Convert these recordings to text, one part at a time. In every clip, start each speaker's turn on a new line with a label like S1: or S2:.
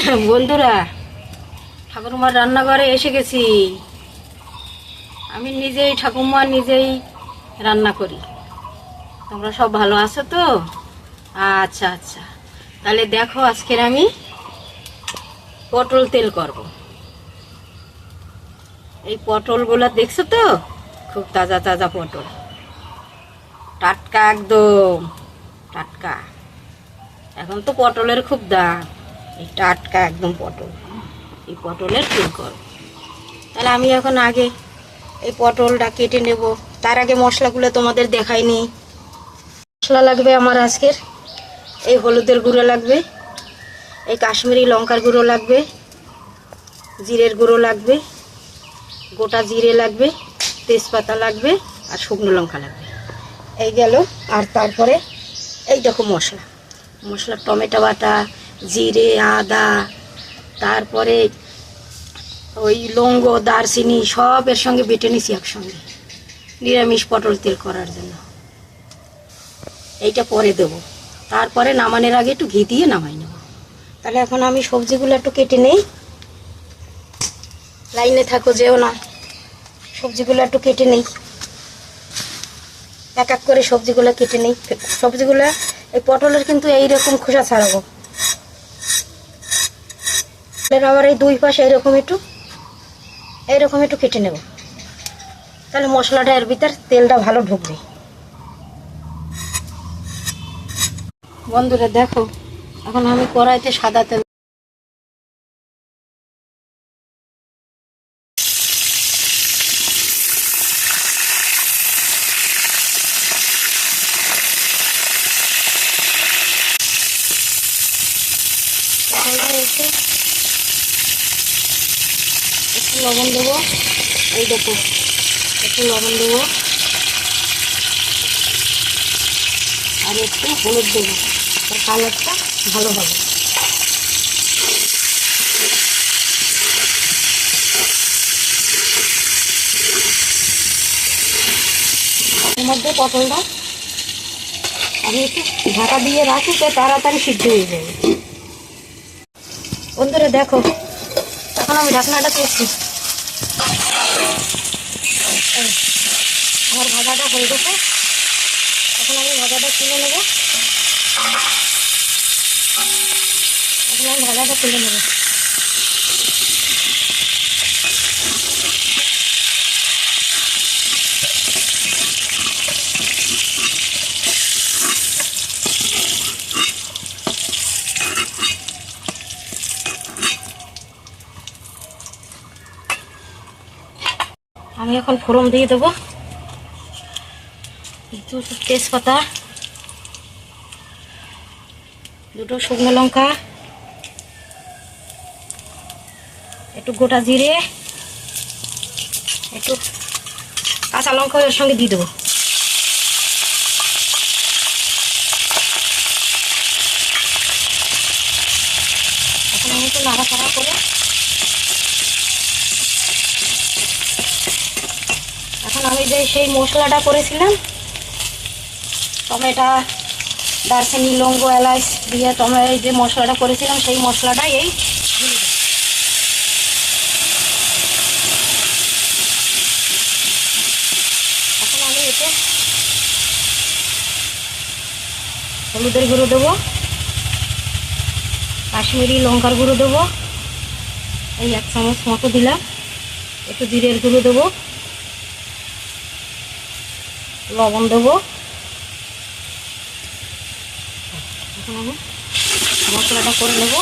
S1: বন্ধুরা, ঠাকুরমার রান্নাঘরে এসে গেছি। আমি নিজেই ঠাকুরমা নিজেই রান্না করি। তোমরা সব ভালো আছো তো? আচ্ছা আচ্ছা, তাহলে দেখো আজকের আমি পটল তেল করব। এই পটলগুলো দেখছো তো? খুব তাজা তাজা পটল, টাটকা, একদম টাটকা। এখন তো পটলের খুব দাম। এই টাটকা একদম পটল, এই পটলের তেল করব। তাহলে আমি এখন আগে এই পটলটা কেটে নেব। তার আগে মশলাগুলো তোমাদের দেখাইনি। মশলা লাগবে আমার আজকের, এই হলুদের গুঁড়ো লাগবে, এই কাশ্মীরি লঙ্কার গুঁড়ো লাগবে, জিরের গুঁড়ো লাগবে, গোটা জিরে লাগবে, তেজপাতা লাগবে, আর শুকনো লঙ্কা লাগবে। এই গেল। আর তারপরে এই দেখো মশলা টমেটো বাটা, জিরে, আদা, তারপরে ওই লবঙ্গ, দারচিনি সব এর সঙ্গে বেটে নিছি একসঙ্গে, নিরামিষ পটল তেল করার জন্য। এইটা পরে দেবো। তারপরে নামানোর আগে একটু ঘি দিয়ে নামাই নেব। তাহলে এখন আমি সবজিগুলো একটু কেটে নেই। লাইনে থাকো, যেও না। সবজিগুলো একটু কেটে নেই, এক এক করে সবজিগুলো কেটে নেই। সবজিগুলো এই পটলের কিন্তু এইরকম খোসা ছাড়াবো। আবার এই দুই পাশে এইরকম একটু কেটে নেব। তাহলে মশলাটা এর ভিতর তেলটা ভালো ঢুকবে। বন্ধুরা দেখো, এখন আমি কড়াইতে সাদা তেল একটু লবণ দেবো। এই দেখো, একটু লবণ দেবো আর একটু হলুদ দেবো, তার কালারটা ভালো হবে। এর মধ্যে পটলটা আমি একটু ঢাকা দিয়ে রাখি, তো তাড়াতাড়ি সিদ্ধ হয়ে যাবে। বন্ধুরা দেখো, এখন আমি ঢাকনাটা তুলছি। আমার ভাজাটা হয়ে গেছে। এখন আমি ভাজাটা তুলে নেব। আমি এখন ফোড়ন দিয়ে দেবো। দুটো তেজপাতা, দুটো শুকনো লঙ্কা, একটু গোটা জিরে, একটু কাঁচা লঙ্কা এর সঙ্গে দিয়ে দেবো। এখন আমি একটু নাড়াচাড়া করে এখন আমি যে সেই মশলাটা করেছিলাম, টমেটো, দারচিনি, লবঙ্গ, এলাচ দিয়ে এই যে মশলাটা করেছিলাম, সেই মশলাটা এই ঢেলে দেব। এখন আমি এতে হলুদের গুঁড়ো দেবো, কাশ্মীরি লঙ্কার গুঁড়ো দেবো, এই 1 চামচ মতো দিলাম, একটু জিরের গুঁড়ো দেবো, লবণ দেবো। এখন আমি মশলাটা করে নেব।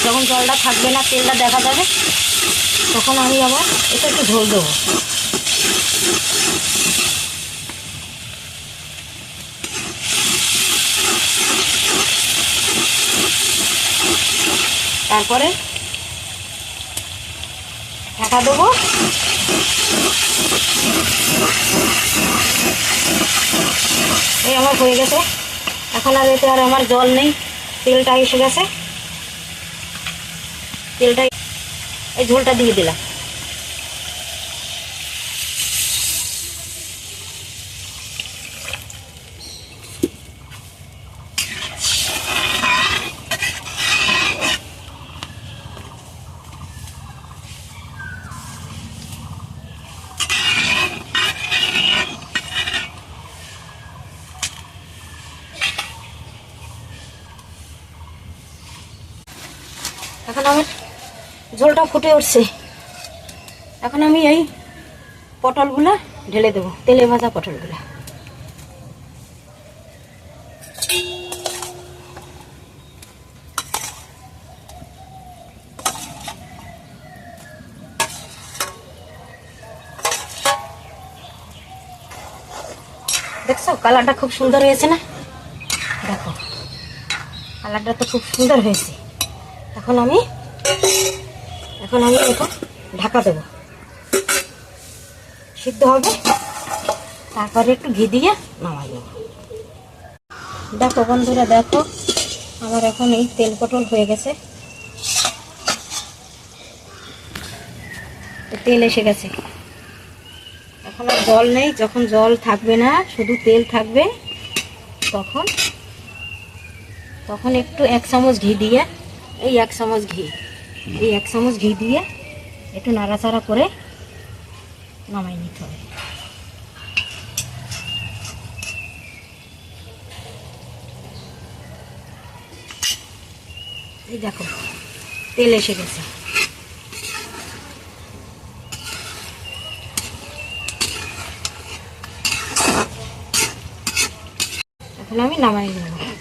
S1: যখন জলটা থাকবে না, তেলটা দেখা যাবে, তখন আমি আবার এটা একটু ঝোল দেবো। তারপরে ঢাকা দেবো। এই আমার হয়ে গেছে। এখন আর এতে আর আমার জল নেই, তেলটা এসে গেছে। এই ঝোলটা দিয়ে দিলাম। এখন আমার ঝোলটা ফুটে উঠছে। এখন আমি এই পটলগুলা ঢেলে দেবো, তেলে ভাজা পটলগুলা। দেখছো কালারটা খুব সুন্দর হয়েছে না? দেখো কালারটা তো খুব সুন্দর হয়েছে। এখন আমি এটা ঢাকা দেবো, সিদ্ধ হবে, তারপরে একটু ঘি দিয়ে নামাই দেবো। দেখো বন্ধুরা, দেখো আমার এখন এই তেল পটল হয়ে গেছে, তেল এসে গেছে। এখন আর জল নেই, যখন জল থাকবে না শুধু তেল থাকবে, তখন একটু 1 চামচ ঘি দিয়ে, এই 1 চামচ ঘি দিয়ে একটু নাড়াচাড়া করে নামাই নিতে হবে। এই দেখো তেল এসে গেছে। এখন আমি নামাই নেব।